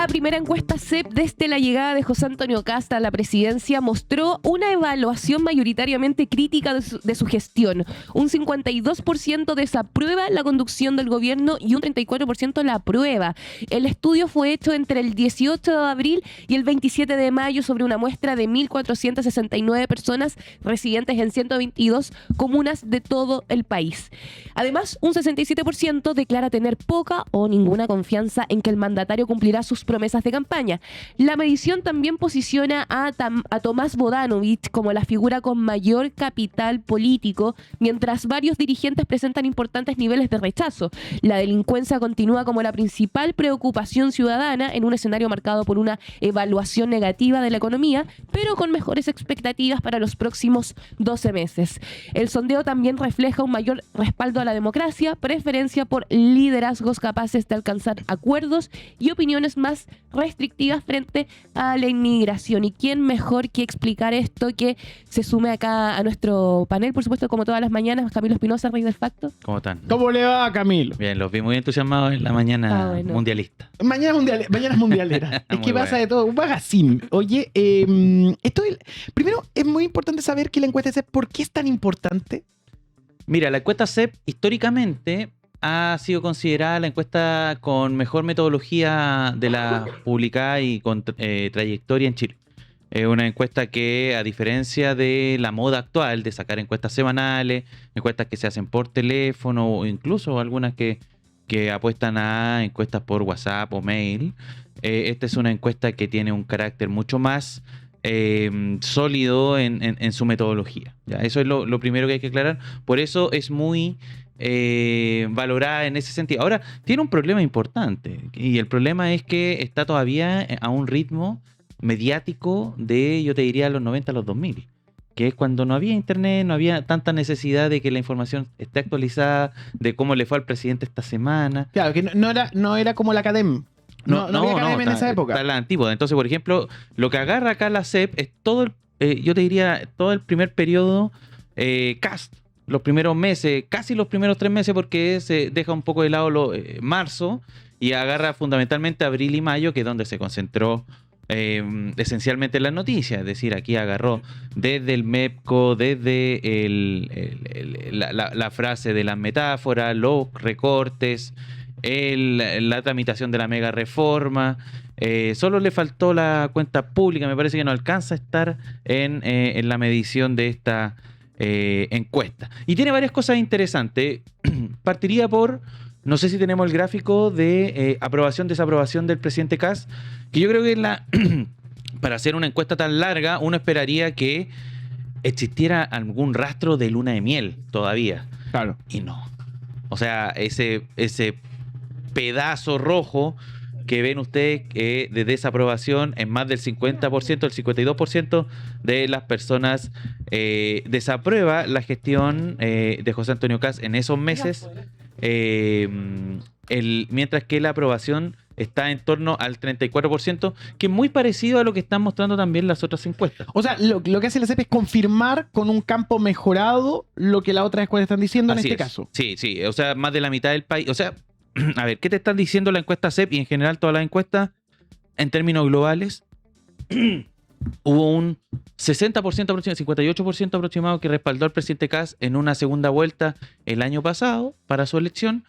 La primera encuesta CEP desde la llegada de José Antonio Kast a la presidencia mostró una evaluación mayoritariamente crítica de su gestión. Un 52% desaprueba la conducción del gobierno y un 34% la aprueba. El estudio fue hecho entre el 18 de abril y el 27 de mayo sobre una muestra de 1.469 personas residentes en 122 comunas de todo el país. Además, un 67% declara tener poca o ninguna confianza en que el mandatario cumplirá sus promesas de campaña. La medición también posiciona a Tomás Bodanovich como la figura con mayor capital político, mientras varios dirigentes presentan importantes niveles de rechazo. La delincuencia continúa como la principal preocupación ciudadana en un escenario marcado por una evaluación negativa de la economía, pero con mejores expectativas para los próximos 12 meses. El sondeo también refleja un mayor respaldo a la democracia, preferencia por liderazgos capaces de alcanzar acuerdos y opiniones más restrictivas frente a la inmigración. ¿Y quién mejor que explicar esto que se sume acá a nuestro panel? Por supuesto, como todas las mañanas, Camilo Espinosa, Rey del Facto. ¿Cómo están? ¿Cómo le va, Camilo? Bien, los vi muy entusiasmados en la mañana mundialista. Mañana es mundialera. Es que pasa de todo. Un magazine. Oye, primero es muy importante saber que la encuesta CEP, ¿por qué es tan importante? Mira, la encuesta CEP históricamente ha sido considerada la encuesta con mejor metodología de la publicada y con trayectoria en Chile. Es una encuesta que, a diferencia de la moda actual de sacar encuestas semanales, encuestas que se hacen por teléfono o incluso algunas que apuestan a encuestas por WhatsApp o mail, esta es una encuesta que tiene un carácter mucho más sólido en su metodología. ¿Ya? Eso es lo primero que hay que aclarar. Por eso es muy valorada en ese sentido. Ahora, tiene un problema importante, y el problema es que está todavía a un ritmo mediático de, yo te diría, los 90 a los 2000, que es cuando no había internet, no había tanta necesidad de que la información esté actualizada, de cómo le fue al presidente esta semana. Claro, que no era como la academia. No había academia en esa época. Está la antigua. Entonces, por ejemplo, lo que agarra acá la CEP es todo yo te diría, todo el primer periodo Kast, los primeros meses, casi los primeros 3 meses, porque se deja un poco de lado marzo y agarra fundamentalmente abril y mayo, que es donde se concentró esencialmente las noticias. Es decir, aquí agarró desde el MEPCO, desde la frase de las metáforas, los recortes, la tramitación de la mega reforma. Solo le faltó la cuenta pública. Me parece que no alcanza a estar en la medición de esta encuesta. Y tiene varias cosas interesantes. Partiría por, no sé si tenemos el gráfico de aprobación-desaprobación del presidente Kast, que yo creo que para hacer una encuesta tan larga, uno esperaría que existiera algún rastro de luna de miel todavía. Claro. Y no. O sea, ese pedazo rojo que ven ustedes de desaprobación en más del 50%, el 52% de las personas desaprueba la gestión de José Antonio Kast en esos meses, mientras que la aprobación está en torno al 34%, que es muy parecido a lo que están mostrando también las otras encuestas. O sea, lo que hace la CEP es confirmar con un campo mejorado lo que las otras encuestas están diciendo. Así en este es. caso. Sí, o sea, más de la mitad del país. O sea, a ver, ¿qué te están diciendo la encuesta CEP y en general todas las encuestas en términos globales? Hubo un 60%, 58% aproximado que respaldó al presidente Kast en una segunda vuelta el año pasado para su elección.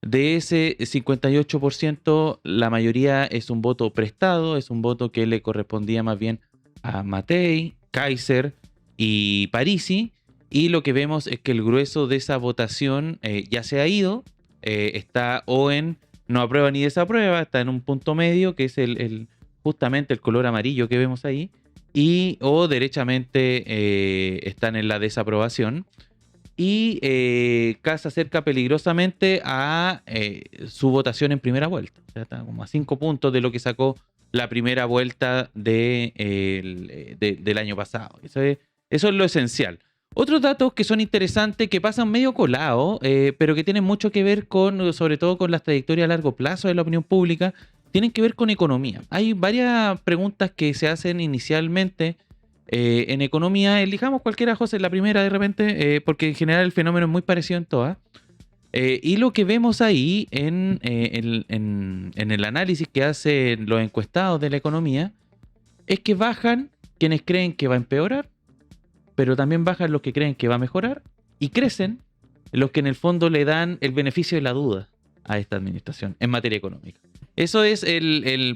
De ese 58%, la mayoría es un voto prestado, es un voto que le correspondía más bien a Matei, Kaiser y Parisi. Y lo que vemos es que el grueso de esa votación ya se ha ido. Está o en no aprueba ni desaprueba, está en un punto medio, que es justamente el color amarillo que vemos ahí, o derechamente están en la desaprobación. Y Kast se acerca peligrosamente a su votación en primera vuelta. O sea, está como a 5 puntos de lo que sacó la primera vuelta del año pasado. Eso es lo esencial. Otros datos que son interesantes, que pasan medio colado, pero que tienen mucho que ver sobre todo con las trayectorias a largo plazo de la opinión pública, tienen que ver con economía. Hay varias preguntas que se hacen inicialmente en economía. Elijamos cualquiera, José, la primera de repente, porque en general el fenómeno es muy parecido en todas. Y lo que vemos ahí en el análisis que hacen los encuestados de la economía es que bajan quienes creen que va a empeorar, pero también bajan los que creen que va a mejorar, y crecen los que en el fondo le dan el beneficio de la duda a esta administración en materia económica. Eso es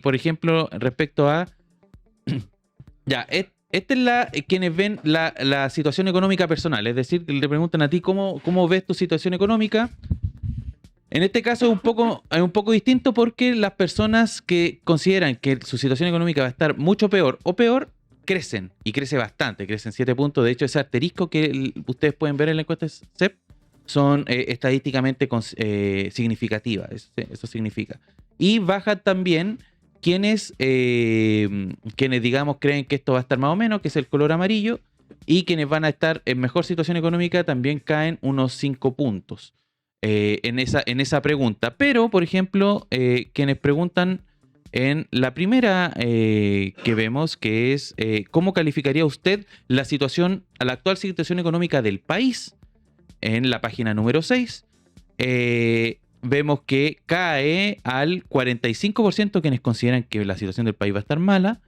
por ejemplo, respecto a... Ya, esta es quienes ven la situación económica personal, es decir, que le preguntan a ti cómo ves tu situación económica. En este caso es un poco distinto porque las personas que consideran que su situación económica va a estar mucho peor o peor, crecen, y crece bastante, crecen 7 puntos. De hecho, ese asterisco que ustedes pueden ver en la encuesta CEP son estadísticamente significativas, eso significa. Y bajan también quienes digamos creen que esto va a estar más o menos, que es el color amarillo, y quienes van a estar en mejor situación económica también caen unos 5 puntos en esa pregunta. Pero, por ejemplo, quienes preguntan en la primera que vemos, que es ¿cómo calificaría usted la actual situación económica del país? En la página número 6, vemos que cae al 45% quienes consideran que la situación del país va a estar mala,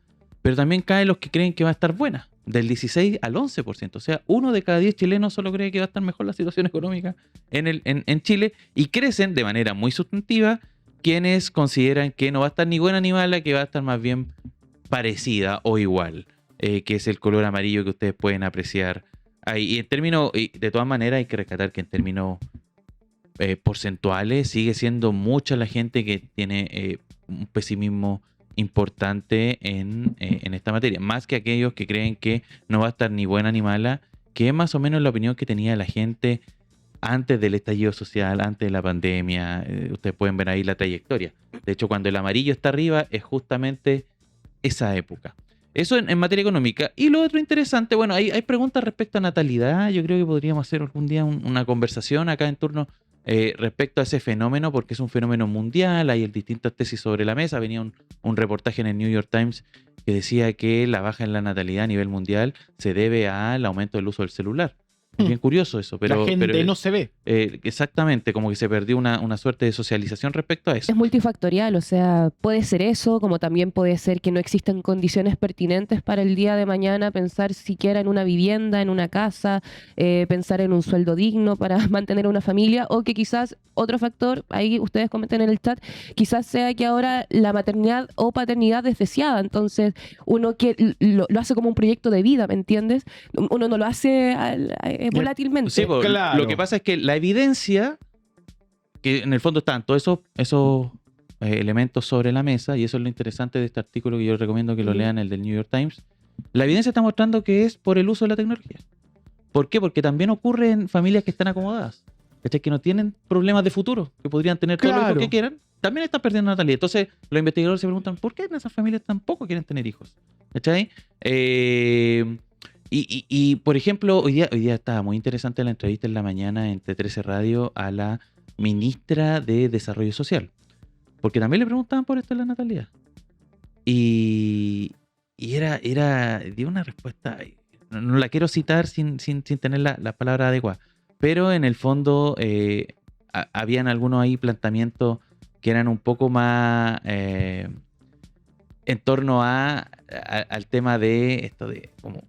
pero también caen los que creen que va a estar buena, del 16 al 11%. O sea, 1 de cada 10 chilenos solo cree que va a estar mejor la situación económica en Chile, y crecen de manera muy sustantiva quienes consideran que no va a estar ni buena ni mala, que va a estar más bien parecida o igual, que es el color amarillo que ustedes pueden apreciar ahí. Y en términos, de todas maneras, hay que rescatar que en términos porcentuales sigue siendo mucha la gente que tiene un pesimismo importante en esta materia, más que aquellos que creen que no va a estar ni buena ni mala, que es más o menos la opinión que tenía la gente antes del estallido social, antes de la pandemia. Ustedes pueden ver ahí la trayectoria. De hecho, cuando el amarillo está arriba es justamente esa época. Eso en materia económica. Y lo otro interesante, bueno, hay preguntas respecto a natalidad. Yo creo que podríamos hacer algún día una conversación acá en turno respecto a ese fenómeno, porque es un fenómeno mundial. Hay distintas tesis sobre la mesa. Venía un reportaje en el New York Times que decía que la baja en la natalidad a nivel mundial se debe al aumento del uso del celular. Es bien curioso eso, pero... La gente no se ve. Exactamente, como que se perdió una suerte de socialización respecto a eso. Es multifactorial, o sea, puede ser eso, como también puede ser que no existen condiciones pertinentes para el día de mañana, pensar siquiera en una vivienda, en una casa, pensar en un sueldo digno para mantener una familia, o que quizás otro factor, ahí ustedes comenten en el chat, quizás sea que ahora la maternidad o paternidad es deseada, entonces uno que lo hace como un proyecto de vida, ¿me entiendes? Uno no lo hace volátilmente. Sí, claro. Lo que pasa es que la evidencia, que en el fondo están todos esos elementos sobre la mesa, y eso es lo interesante de este artículo que yo recomiendo que lo lean, el del New York Times. La evidencia está mostrando que es por el uso de la tecnología. ¿Por qué? Porque también ocurre en familias que están acomodadas, ¿cachai? Que no tienen problemas de futuro, que podrían tener todos los hijos que quieran, también están perdiendo natalidad. Entonces los investigadores se preguntan, ¿por qué en esas familias tampoco quieren tener hijos? ¿Cachai? Y por ejemplo, hoy día estaba muy interesante la entrevista en la mañana en T13 Radio a la ministra de Desarrollo Social, porque también le preguntaban por esto de la natalidad. Y dio una respuesta, no la quiero citar sin tener la palabra adecuada, pero en el fondo habían algunos ahí planteamientos que eran un poco más en torno al tema de esto de como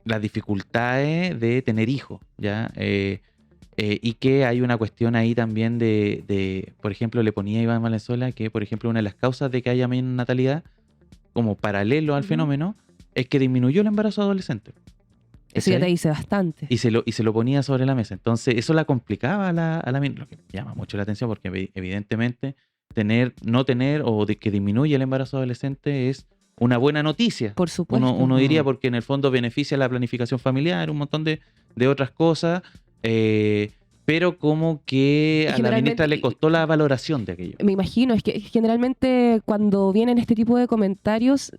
las dificultades de tener hijos, ¿ya? Y que hay una cuestión ahí también de, por ejemplo, le ponía Iván Valenzuela que, por ejemplo, una de las causas de que haya menos natalidad, como paralelo al fenómeno, es que disminuyó el embarazo adolescente. Eso ya te dice bastante. Y se lo ponía sobre la mesa. Entonces, eso la complicaba a la lo que llama mucho la atención, porque evidentemente no tener o de que disminuye el embarazo adolescente es una buena noticia. Por supuesto. Uno diría, porque en el fondo beneficia la planificación familiar, un montón de otras cosas, pero como que a la ministra le costó la valoración de aquello. Me imagino, es que generalmente cuando vienen este tipo de comentarios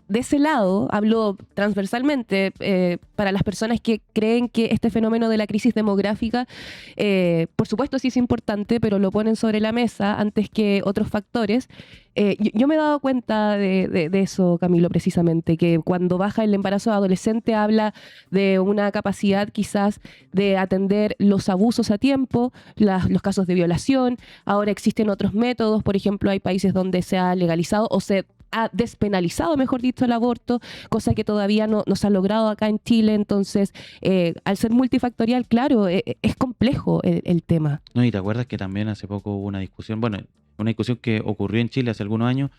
de ese lado, hablo transversalmente, para las personas que creen que este fenómeno de la crisis demográfica, por supuesto sí es importante, pero lo ponen sobre la mesa antes que otros factores. Yo me he dado cuenta de eso, Camilo, precisamente, que cuando baja el embarazo adolescente habla de una capacidad quizás de atender los abusos a tiempo, los casos de violación. Ahora existen otros métodos, por ejemplo, hay países donde se ha legalizado o se ha despenalizado, mejor dicho, el aborto, cosa que todavía no se ha logrado acá en Chile. Entonces, al ser multifactorial, claro, es complejo el tema. No, y te acuerdas que también hace poco hubo una discusión que ocurrió en Chile hace algunos años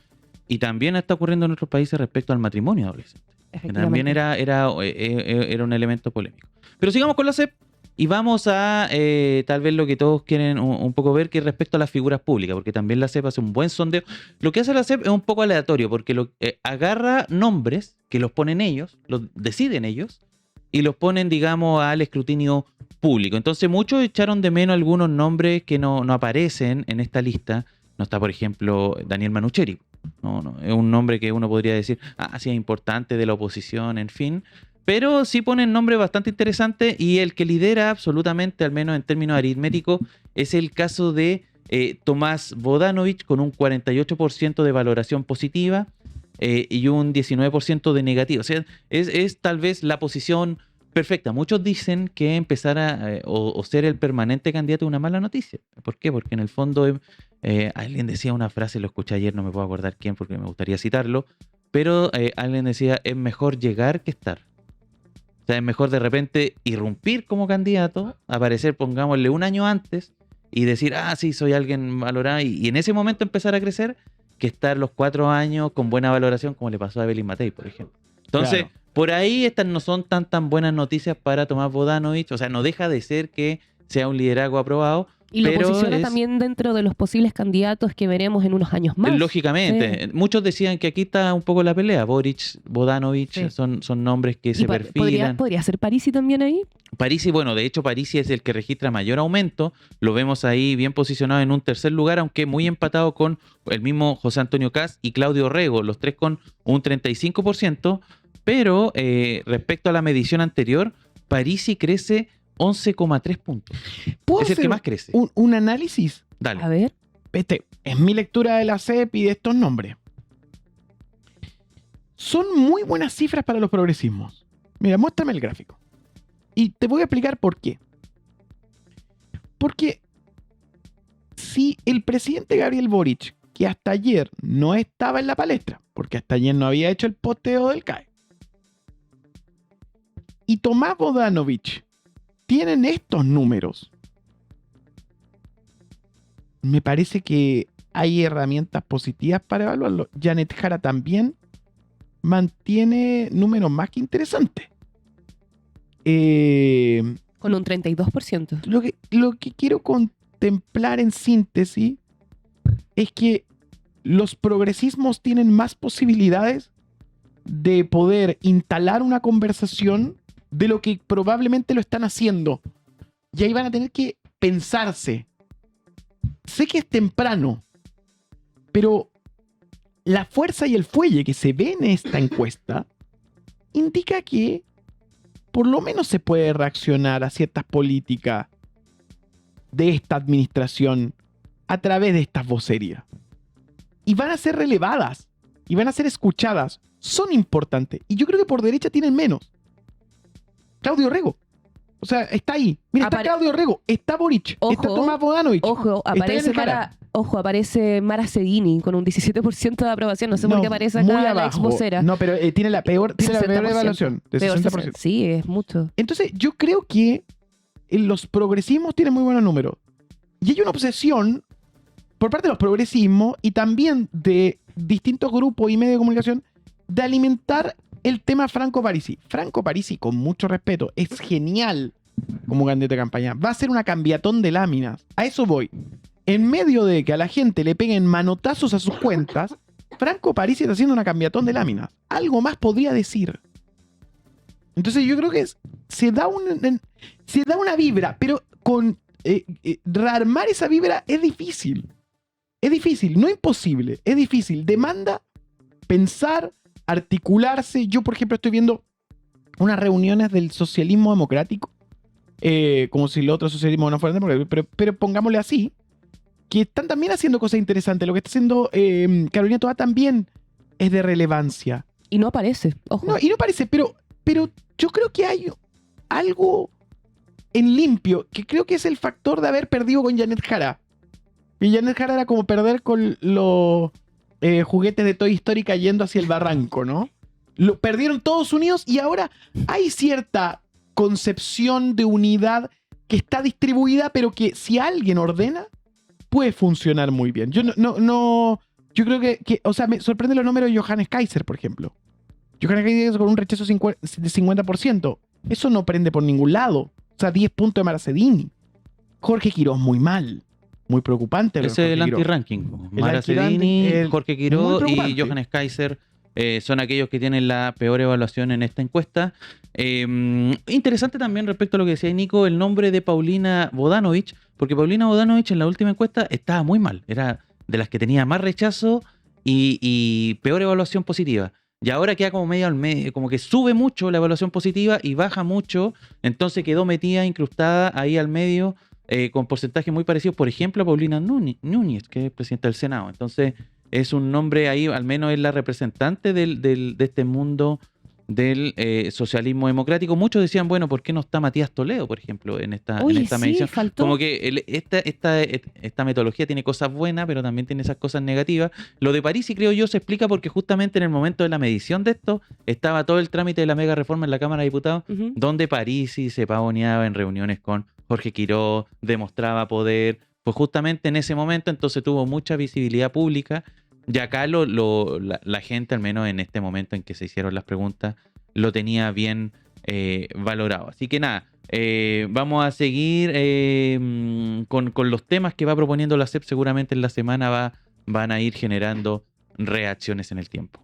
y también está ocurriendo en otros países respecto al matrimonio adolescente. Que también era un elemento polémico. Pero sigamos con la SEP y vamos a tal vez lo que todos quieren un poco ver, que es respecto a las figuras públicas, porque también la SEP hace un buen sondeo. Lo que hace la SEP es un poco aleatorio, porque agarra nombres que los ponen ellos, los deciden ellos, y los ponen, digamos, al escrutinio público. Entonces muchos echaron de menos algunos nombres que no aparecen en esta lista. No está, por ejemplo, Daniel Manucheri. No, es un nombre que uno podría decir, sí es importante, de la oposición, en fin. Pero sí ponen nombres bastante interesantes y el que lidera absolutamente, al menos en términos aritméticos, es el caso de Tomás Bodanovich, con un 48% de valoración positiva y un 19% de negativa. O sea, es tal vez la posición perfecta. Muchos dicen que empezar o ser el permanente candidato es una mala noticia. ¿Por qué? Porque en el fondo alguien decía una frase, lo escuché ayer, no me puedo acordar quién porque me gustaría citarlo, pero alguien decía, es mejor llegar que estar. O sea, es mejor de repente irrumpir como candidato, aparecer, pongámosle, un año antes y decir, sí, soy alguien valorado, y en ese momento empezar a crecer, que estar los 4 años con buena valoración, como le pasó a Evelyn Matei, por ejemplo. Entonces, claro, por ahí estas no son tan buenas noticias para Tomás Bodanovich. O sea, no deja de ser que sea un liderazgo aprobado. Y lo posiciona también dentro de los posibles candidatos que veremos en unos años más. Lógicamente. Sí. Muchos decían que aquí está un poco la pelea. Boric, Bodanovich, sí, son nombres que se perfilan. ¿Podría ser Parisi también ahí? Parisi, bueno, de hecho Parisi es el que registra mayor aumento. Lo vemos ahí bien posicionado en un tercer lugar, aunque muy empatado con el mismo José Antonio Kast y Claudio Rego, los tres con un 35%. Pero respecto a la medición anterior, Parisi crece 11,3 puntos. ¿Puedo es el hacer que más crece. Un análisis? Dale. A ver. Es mi lectura de la CEP y de estos nombres. Son muy buenas cifras para los progresismos. Mira, muéstrame el gráfico. Y te voy a explicar por qué. Porque si el presidente Gabriel Boric, que hasta ayer no estaba en la palestra, porque hasta ayer no había hecho el posteo del CAE, y Tomás Bodanovich tienen estos números, me parece que hay herramientas positivas para evaluarlo. Janet Jara también mantiene números más que interesantes. Con un 32%. Lo que quiero contemplar en síntesis es que los progresismos tienen más posibilidades de poder instalar una conversación de lo que probablemente lo están haciendo. Y ahí van a tener que pensarse. Sé que es temprano, pero la fuerza y el fuelle que se ve en esta encuesta indica que por lo menos se puede reaccionar a ciertas políticas de esta administración a través de estas vocerías. Y van a ser relevadas, y van a ser escuchadas. Son importantes. Y yo creo que por derecha tienen menos. Claudio Rego. O sea, está ahí. Mira, está Claudio Rego, está Boric, está Tomás Bodanovich. Aparece Mara Seguini con un 17% de aprobación. No sé por qué aparece acá muy la ex vocera. No, pero tiene la peor evaluación, de 60%. Sí, es mucho. Entonces, yo creo que los progresismos tienen muy buenos números. Y hay una obsesión por parte de los progresismos y también de distintos grupos y medios de comunicación de alimentar el tema Franco Parisi. Franco Parisi, con mucho respeto, es genial como candidato de campaña. Va a ser una cambiatón de láminas. A eso voy. En medio de que a la gente le peguen manotazos a sus cuentas, Franco Parisi está haciendo una cambiatón de láminas. Algo más podría decir. Entonces yo creo que se da una vibra, pero con rearmar esa vibra es difícil. Es difícil, no imposible, es difícil. Demanda pensar, articularse. Yo, por ejemplo, estoy viendo unas reuniones del socialismo democrático, como si el otro socialismo no fuera democrático, pero pongámosle así, que están también haciendo cosas interesantes. Lo que está haciendo Carolina Toá también es de relevancia. Y no aparece, ojo. No, y no parece, pero yo creo que hay algo en limpio, que creo que es el factor de haber perdido con Janet Jara. Y Janet Jara era como perder con los juguetes de Toy Story cayendo hacia el barranco, ¿no? Lo perdieron todos unidos y ahora hay cierta concepción de unidad que está distribuida, pero que si alguien ordena, puede funcionar muy bien. Yo yo creo que, o sea, me sorprenden los números de Johannes Kaiser, por ejemplo. Johannes Kaiser con un rechazo de 50%. Eso no prende por ningún lado. O sea, 10 puntos de Marcedini. Jorge Quirós muy mal. Muy preocupante. Ese es el anti-ranking. Maracedini, Jorge Quirós y Johannes Kaiser son aquellos que tienen la peor evaluación en esta encuesta. Interesante también respecto a lo que decía Nico, el nombre de Paulina Bodanovich, porque Paulina Bodanovich en la última encuesta estaba muy mal. Era de las que tenía más rechazo y peor evaluación positiva. Y ahora queda como medio al medio, como que sube mucho la evaluación positiva y baja mucho, entonces quedó metida, incrustada ahí al medio, con porcentajes muy parecidos, por ejemplo, a Paulina Núñez, que es presidenta del Senado. Entonces es un nombre ahí, al menos es la representante de este mundo del socialismo democrático. Muchos decían, bueno, ¿por qué no está Matías Toledo, por ejemplo, en esta medición? Faltó. Como que esta metodología tiene cosas buenas, pero también tiene esas cosas negativas. Lo de Parisi, creo yo, se explica porque justamente en el momento de la medición de esto estaba todo el trámite de la mega reforma en la Cámara de Diputados, donde Parisi se pavoneaba en reuniones con Jorge Quirós, demostraba poder. Pues justamente en ese momento entonces tuvo mucha visibilidad pública. Y acá la gente, al menos en este momento en que se hicieron las preguntas, lo tenía bien valorado. Así que nada, vamos a seguir con los temas que va proponiendo la SEP. Seguramente en la semana van a ir generando reacciones en el tiempo.